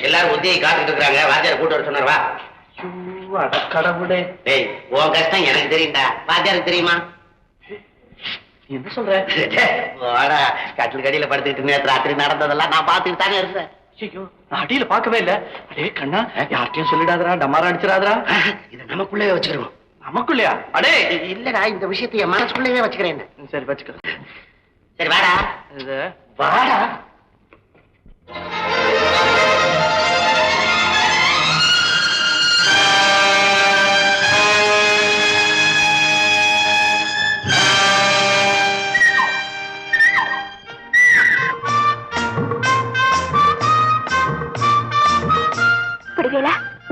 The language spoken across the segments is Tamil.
எல்லாரும் ஒத்தியை காத்துட்டு இருக்காங்க. வாத்தியார் கூட்டு வர சொன்னார். வா. கடவுளே. டேய், உன் கஷ்டம் எனக்கு தெரியும்டா. வாத்தியாருக்கு தெரியுமா? என்ன சொல்ற? வாடா, கட்டில் கடியில படுத்துக்கிட்டு நேற்று ராத்திரி நடந்ததெல்லாம் நான் பாத்துக்கிட்டு தானே இருந்தேன். ஐயோ, நான் அடியில பார்க்கவே இல்ல. அடே கண்ணா, யார்கிட்டயும் சொல்லிடாதரா, டமாரா அடிச்சிடாதரா. இதை நமக்குள்ளே வச்சுக்கிறோம். நமக்குள்ளயா? அடே இல்லடா, இந்த விஷயத்தை என் மனசுக்குள்ளேயே வச்சுக்கிறேன். சரி வச்சுக்க. சரி வாடா. இது வாடா.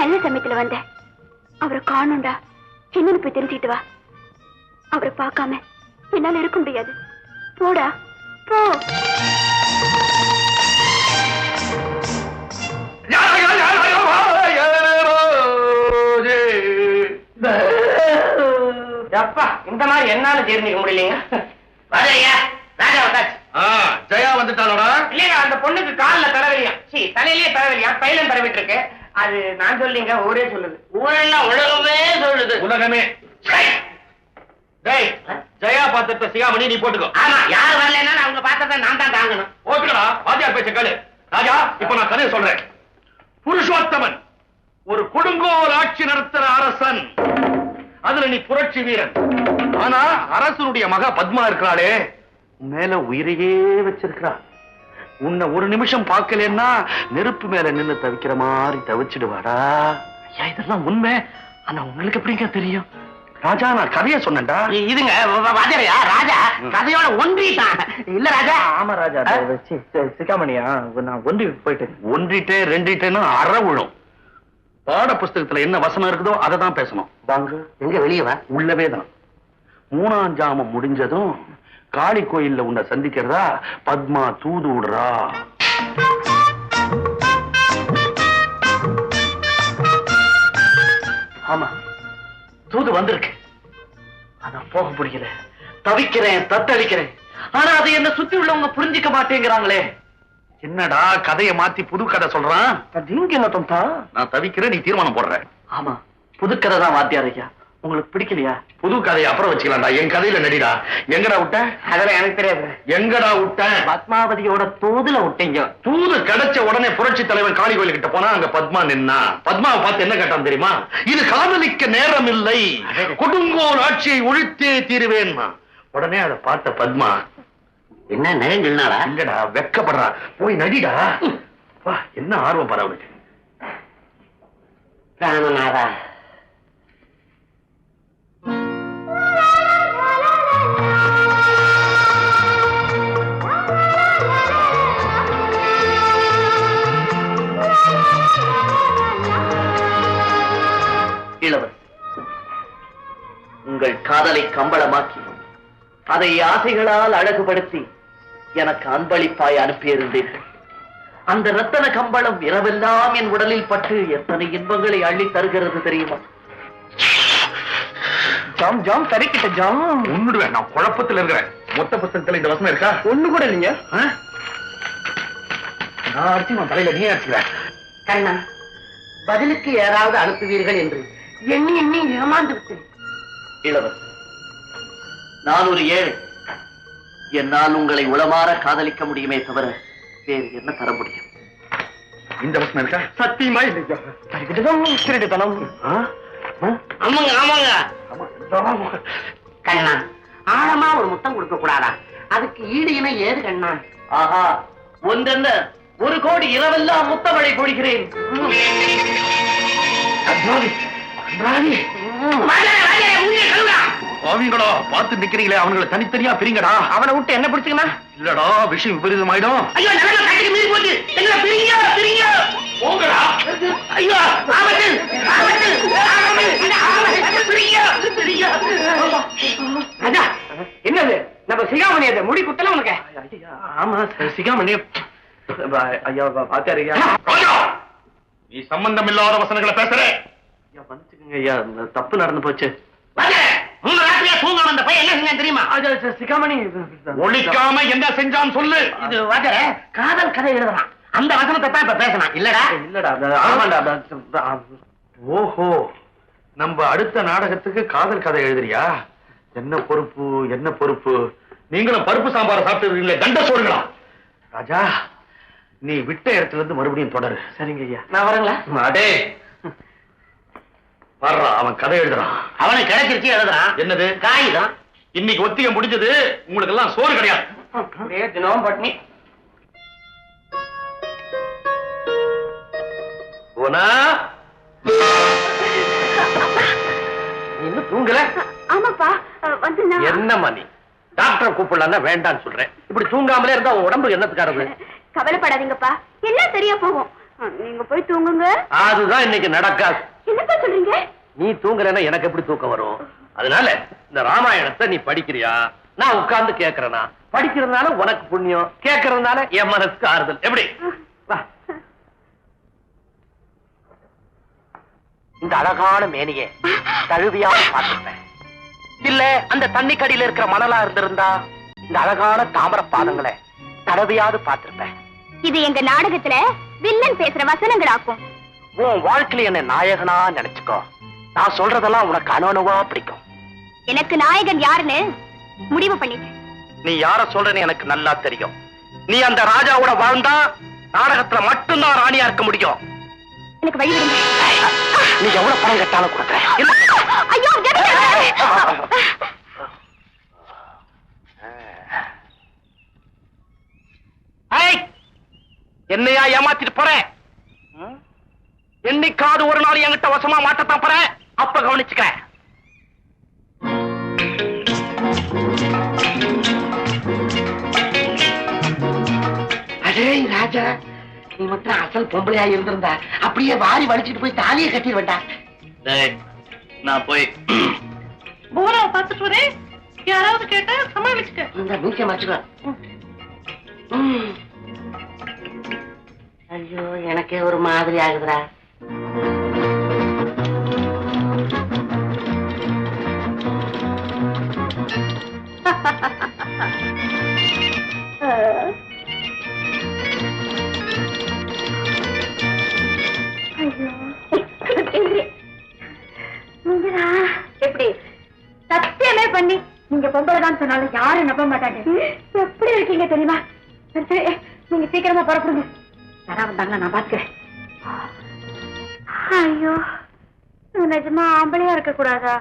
நல்ல சமயத்துல வந்த அவரை காணும்டா. என்னன்னு போய் தெரிஞ்சுக்கிட்டு வா. அவரை பார்க்காம என்னால இருக்க முடியாது. போடா போ. இந்த மாதிரி என்னால ஜீர்ணிக்க முடியலீங்க. ஜெயா வந்துட்டாளோட. இல்லையா, அந்த பொண்ணுக்கு காலில் தலைவலியா, தலையிலேயே தலைவலியா, தைலம் தடவிட்டு இருக்கு. அது நான் சொல்லிங்க, ஊரே சொல்லுது. ஊரெல்லாம் உலகமே சொல்லுது. உலகமே. ஜெயா பாத்திரத்தை சிகாமணி நீ போட்டுக்கோ. ஆமா, யார் வரலன்னா அவங்க பாத்திரத்தை நான் தான் தாங்கணும். போட்டுக்கடா. வாத்தியார் பேச்ச கேளு. ராஜா, இப்ப நான் கதையை சொல்றேன். புருஷோத்தமன் ஒரு கொடுங்கோல் ஆட்சி நடத்துற அரசன். அதுல நீ புரட்சி வீரன். ஆனா அரசனுடைய மகா பத்மா இருக்கிறாளே, மேல உயிரையே வச்சிருக்கிறா. உன்னை ஒரு நிமிஷம் பார்க்கலன்னா நெருப்பு மேல நின்னு தவிக்கிற மாதிரி தவிச்சிடுவாடா. ஐயா, இதெல்லாம் உண்மை. ஆனா உங்களுக்கு எப்படிங்க தெரியும்? ராஜா, நான் கதைய சொன்னேன்டா. இதுங்க வாத்தியாரையா, ராஜா கதையோட ஒன்றிட்டான். இல்ல ராஜா. ஆமா ராஜா, சிகாமணியா, நான் ஒன்றிட்டேன் ரெண்டிட்டேன்னு அற விழும். பாட புஸ்தகத்துல என்ன வசனம் இருக்குதோ அதை தான் பேசணும். வாங்க, எங்க வெளியே வா. உள்ளவேதான். 3ஆம் ஜாமம் முடிஞ்சதும் காளி கோயில்ல உன்னை சந்திக்கிறதா பத்மா தூது விடுறா. ஆமா, தூது வந்திருக்கு. அதான் போக முடியல. தவிக்கிறேன், தத்தளிக்கிறேன். ஆனா அதை என்ன சுத்தி உள்ளவங்க புரிஞ்சிக்க மாட்டேங்கிறாங்களே. என்னடா கதையை மாத்தி புது கதை சொல்றான்? நீங்க என்ன தந்தா? நான் தவிக்கிறேன், நீ தீர்மானம் போடுற. ஆமா, புது கதை தான் வாத்தியார் ஐயா. உங்களுக்கு பிடிக்கலையா? புது கதையை அப்புறம் வச்சுக்கலாம்டா. என் கதையில நடிடா. எங்கடா விட்ட? அதெல்லாம் எனக்கு தெரியாது. எங்கடா விட்ட? பத்மாவதியோட தூதுல விட்டீங்க. தூது கிடைச்ச உடனே புரட்சி தலைவர் காளி கோயில் கிட்ட போனா அங்க பத்மா நின்னா. பத்மாவை பார்த்து என்ன கேட்டான் தெரியுமா? இது காதலிக்க நேரம் இல்லை, கொடுங்கோல் ஆட்சியை ஒழித்தே தீருவேன். உடனே அதை பார்த்த பத்மா என்ன நேரங்கள்னாடா? இல்லடா, வெக்கப்படுறா. போய் நடிடா. என்ன ஆர்வம் பாரு அவனுக்கு. ராமநாதா, இளவரசி, உங்கள் காதலை கம்பளமாக்கி அதை ஆசைகளால் அழகுபடுத்தி எனக்கு அன்பளிப்பாய் அனுப்பியிருந்தீர்கள். அந்த ரத்தன கம்பளம் இரவெல்லாம் என் உடலில் பட்டு எத்தனை இன்பங்களை அள்ளி தருகிறது தெரியுமா? ஜாம் ஜாம் தரிக்கிட்ட ஜாம். உன்னுடுவேன், நான் குழப்பத்தில் இருக்கிறேன். மொத்த புத்தகத்துல இந்த வசனம் இருக்கா? ஒண்ணு கூட இல்லைங்க. நான் அடிச்சு தலையில நீ அடிச்சுக்கிறேன். கண்ணா, பதிலுக்கு யாராவது அனுப்புவீர்கள் என்று எண்ணி எண்ணி ஏமாந்து விட்டேன். இளவரசி, நான் ஒரு ஏழை. என்னால் உங்களை உளமாற காதலிக்க முடியுமே தவிர வேறு என்ன தர முடியும்? இந்த வசனம் இருக்கா? சத்தியமா இல்லையா? திருட்டுத்தனம். ஆமாங்க ஆமாங்க. கண்ணா, ஆழமா ஒரு முத்தம் கொடுக்க கூடாதா? அதுக்கு ஈடு இணை ஏது கண்ணா? ஆஹா, ஒன்றென்ன 1 கோடி இரவெல்லாம் முத்தமழை பொழிகிறேன். அவங்களோ பார்த்து நிக்கிறீங்களே, அவங்களை தனித்தனியா பிரிங்கடா. அவனை விட்டு என்ன பிடிச்சுக்கனா? இல்லடா, விஷயம் விபரீதமாயிடும். ஐயோ, மீறி போச்சு. ஐயோ, என்னது? நம்ம சிகாமணி அதை முடி குத்தல உனக்கு? ஆமா சிகாமணி. ஐயா பாத்தாரியா, நீ சம்பந்தம் இல்லாத வசனங்களை பேசுற. ஐயா மன்னிச்சுக்கங்க ஐயா, தப்பு நடந்து போச்சு. அந்த பையன் என்ன செஞ்சான் தெரியுமா? சிகாமணி ஒழிக்காம என்ன செஞ்சான்னு சொல்லு. இது வாத்தியாரே, காதல் கதை எழுதுறான். அந்த வசனத்தை தான் இப்ப பேசணும் இல்லடா? இல்லடா, ஆமாண்டா. ஓஹோ, நம்ம அடுத்த நாடகத்துக்கு காதல் கதை எழுதுறியா? என்ன பொறுப்பு, என்ன பொறுப்பு. நீங்களும் பருப்பு சாம்பார சாப்பிட்டு கண்ட சோறுங்களா? ராஜா, நீ விட்ட இடத்துல இருந்து மறுபடியும் தொடரு. சரிங்க ஐயா. நான் வரங்களா? அடே வர்றா, அவன் கதை எழுதுறான். அவனை கிடைச்சிருச்சு எழுதுறான். என்னது? காகிதம். இன்னைக்கு ஒத்திகை முடிஞ்சது, உங்களுக்கு எல்லாம் சோறு கிடையாது. அப்படியே தினமும் பட்னி. போனா இன்னும் தூங்கல? ஆமாப்பா, வந்து நான் என்னம்மா நீ டாக்டரை கூப்பிடலாம் வேண்டான்னு சொல்றேன். இப்படி தூங்காமலே இருந்தா உன் உடம்பு என்னத்துக்காரது? கவலைப்படாதீங்கப்பா, எல்லாம் சரியா போகும். நீங்க போய் தூங்குங்க. அதுதான் இன்னைக்கு நடக்காது. என்னப்பா சொல்றீங்க? நீ தூங்குறேன்னா எனக்கு எப்படி தூக்கம் வரும்? அதனால இந்த ராமாயணத்தை நீ படிக்கிறியா, நான் உட்கார்ந்து கேட்கறேனா? படிக்கிறதுனால உனக்கு புண்ணியம், கேட்கறதுனால என் மனசுக்கு ஆறுதல். எப்படி? வா. இந்த அழகான மேனியை தழுவியா பார்த்திருப்பேன். இல்ல அந்த தண்ணி கடியில இருக்கிற மணலா இருந்திருந்தா இந்த அழகான தாமர பாதங்களை தடவையாவது பார்த்திருப்பேன். இது எங்க நாடகத்துல வில்லன் பேசுற வசனங்களாக்கும். உன் வாழ்க்கையில என்ன நாயகனா நினைச்சுக்கோ. நான் சொல்றதெல்லாம் உனக்கு அணுவா பிடிக்கும். எனக்கு நாயகன் யாருன்னு முடிவு பண்ணிட்டேன். நீ யார சொல்றன்னு எனக்கு நல்லா தெரியும். நீ அந்த ராஜாவோட வாழ்ந்தா நாடகத்துல மட்டும்தான் ராணியா இருக்க முடியும். எனக்கு வழி விடுங்க. நீ எவ்வளவு பணம் கேட்டாலும் கொடுக்குறேன். ஐயோ, என்னையா ஏமாத்திட்டு போறேன்? என்னைக்காவது ஒரு நாள் என்கிட்ட வசமா மாட்டத்தான் போறேன். அப்ப கவனிச்சுக்க. அடே ராஜா, நீ மட்டும் அசல் பொம்பளையா இருந்திருந்தா அப்படியே வாரி வலிச்சுட்டு போய் தாலியை கட்டி வேண்டாம். நான் போய் போராவை பார்த்துட்டு வரேன். யாராவது கேட்டா சமாளிச்சுக்க. இந்த மீசை மறைச்சுக்கோ. ஐயோ, எனக்கே ஒரு மாதிரி ஆகுதுடா. எப்படி சத்தியமே பண்ணி நீங்க பொம்பளைதான் சொன்னாலும் யாரும் நம்ப மாட்டாங்க. எப்படி இருக்கீங்க தெரியுமா? சரி, நீங்க சீக்கிரமா புறப்படுங்க. யாரா வந்தாங்கன்னா நான் பாத்துக்கிறேன். ஐயோ, நிஜமா ஆம்பளையா இருக்க கூடாதா?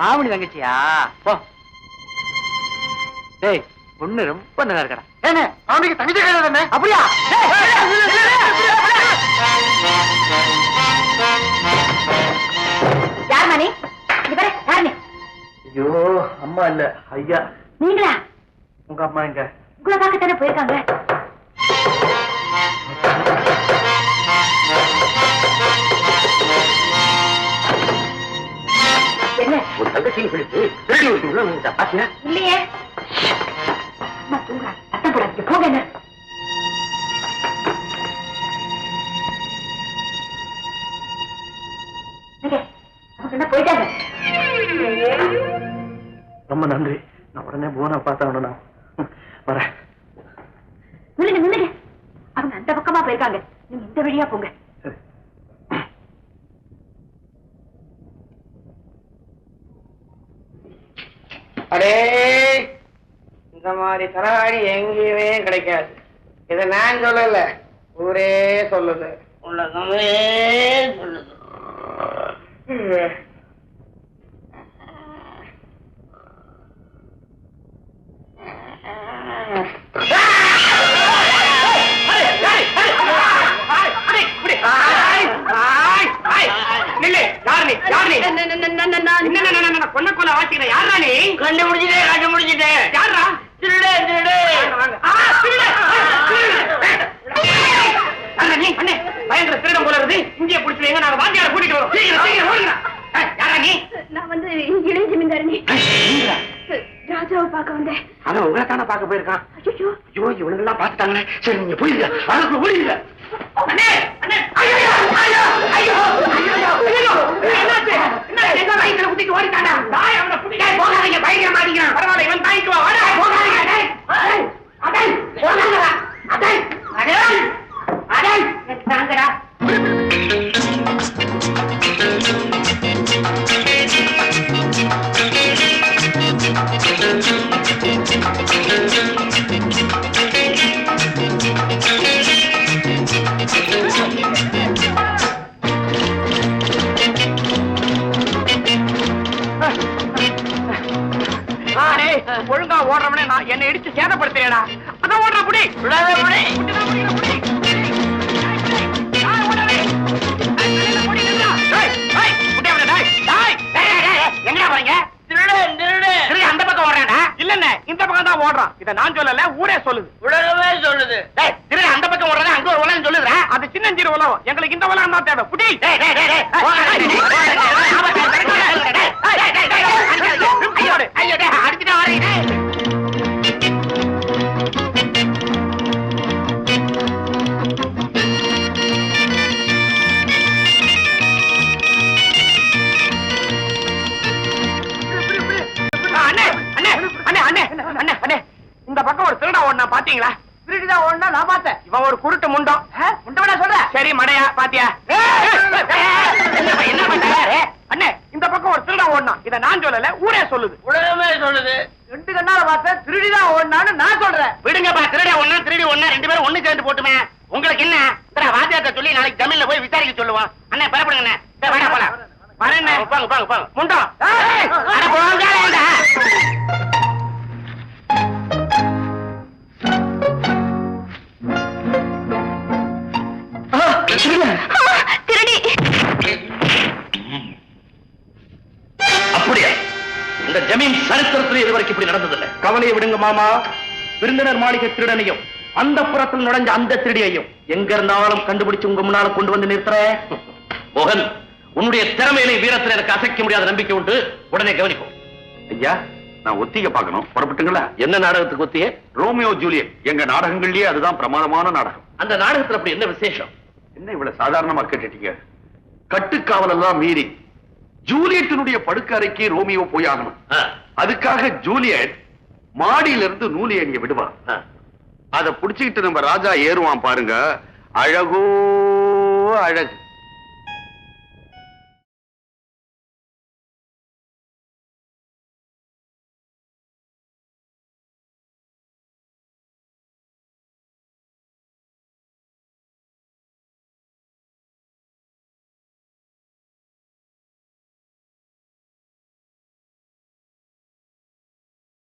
ஆவணி தங்கச்சியா? போ. டேய், பொண்ணு ரொம்ப நல்லா இருக்கடா. என்ன அவனுக்கு தங்கச்சி கிடையாது? அப்படியா? யார் மணி? யாருன்னு? ஐயோ, அம்மா இல்ல, ஐயா. நீங்களா? உங்க அம்மா எங்க? உங்களை பார்க்கத்தானே போயிருக்காங்க. என்ன ஒரு தங்கச்சின்னு சொல்லிட்டு திருடி ஒரு உள்ள வந்துட்டா பாத்தியா? இல்லையே. அம்மா தூங்குறா, சத்தம் போடாதீங்க, போங்க. என்ன போயிட்டாங்க. ரொம்ப நன்றி. நான் உடனே போனா பார்த்தா வரேன். நில்லுங்க. அவங்க அந்த பக்கமா போயிருக்காங்க. நீங்க இந்த வழியா போங்க. அடே, இந்த மாதிரி தரகாணி எங்கேயுமே கிடைக்காது. இத நான் சொல்லல, ஊரே சொல்லுது, உலகமே சொல்லுது. மாட்டீங்க. யாரா நீ? கண்டுபிடிச்சிட்டேன். யாரா? திருடு திருடு. அண்ணே பயங்கர திருடம் போல இருக்கு. இந்திய பிடிச்சிருங்க. நாங்க வாத்தியார கூட்டிட்டு வரோம். சீக்கிரம் ஓடுங்க. யாரா நீ? நான் வந்து இளைய ஜமீன்தாரணி ராஜாவை பார்க்க வந்தேன். அவன் உங்களை தானே பார்க்க போயிருக்கான். ஐயோ ஐயோ இவனுங்க எல்லாம் பாத்துட்டாங்களே. சரி நீங்க போயிருங்க. அதுக்குள்ள ஓடிடுங்க. அண்ணே அண்ணே ஐயோ ஐயோ ஐயோ ஐயோ ஐயோ என்னாச்சு? என்ன எங்க பைக்ல குத்திட்டு ஓடிட்டானா? டேய் அவனை புடிங்க. போகாதீங்க. பைக்ல மாட்டிக்கிறான். பரவாயில்லை இவன் தாய்க்கு வா. வாடா போகாதீங்க. டேய் அடேய் போகாதடா. அடேய் அடேய் அடேய் தாங்கடா. ஒழுங்கா ஓடுறவனே நான் என்னை இடிச்சு சேதப்படுத்துறேடா. அதான் ஓடுற புடி. அந்த பக்கம் ஓடுறாடா. இல்லண்ணே இந்த பக்கம் தான் ஓடுறான். இதை நான் சொல்லல ஊரே சொல்லுது. உலகமே சொல்லுது. திருட அந்த பக்கம் ஓடுறா. அங்க ஒரு உலகம் சொல்லுதுடா. அது சின்னஞ்சிறு உலகம். எங்களுக்கு இந்த உலகம் தான் தேவை. புடி. அடிச்சுட்டா வரீங்க. இந்த பக்கம் ஒரு திருடா ஓடுனா பாத்தீங்களா? திருடிதான் ஓடுனா நான் பார்த்தேன். இவன் ஒரு குருட்டு முண்டம். முண்டவனா சொல்ற? சரி மடையா பாத்தியா? என்ன பண்ணாரு? அண்ணே இந்த பக்கம் ஒரு திருடா ஓடுனா. இத நான் சொல்லல ஊரே சொல்லுது. உலகமே சொல்லுது. ரெண்டு கண்ணால பார்த்தேன். திருடிதான் ஓடுனான்னு நான் சொல்றேன். விடுங்கப்பா. திருட ஒண்ணா திருடி ஒண்ணா ரெண்டு பேரும் ஒண்ணு சேர்ந்து போட்டுமே. உங்களுக்கு என்ன? வாத்தியார்ட்ட சொல்லி நாளைக்கு ஜமீன்ல போய் விசாரிக்க சொல்லுவான். அண்ணே பரப்படுங்க அண்ணே. வேணா போலாம். வரேன். போங்க போங்க போங்க. முண்டம். அட போங்கடா. திருடி. அப்படியா? இந்த ஜமீன் சரித்திரத்தில் இதுவரைக்கும் இப்படி நடந்ததில்லை. கவலையை விடுங்க மாமா. விருந்தினர் மாளிகை திருடனையும் அந்த புறத்தில் நுழைஞ்ச அந்த திருடியையும் எங்க இருந்தாலும் கண்டுபிடிச்சு உங்க முன்னால கொண்டு வந்து நிறுத்துறேன். மோகன், உன்னுடைய திறமையிலே வீரத்தில் எனக்கு அசைக்க முடியாத நம்பிக்கை உண்டு. உடனே கவனிக்கும். ஐயா நான் ஒத்திகை பார்க்கணும். புறப்பட்டுங்களா? என்ன நாடகத்துக்கு ஒத்தியே? Romeo Juliet. எங்க நாடகங்கள்லயே அதுதான் பிரமாதமான நாடகம். அந்த நாடகத்துல அப்படி என்ன விசேஷம்? என்ன இவ்வளவு சாதாரணமா கேட்டுட்டீங்க? கட்டுக்காவல் எல்லாம் மீறி ஜூலியட்டினுடைய படுக்கறைக்கு ரோமியோ போய் ஆகணும். அதுக்காக ஜூலியட் மாடியிலிருந்து நூலி அணிய விடுவான். அதை புடிச்சுக்கிட்டு நம்ம ராஜா ஏறுவான் பாருங்க. அழகோ அழகு.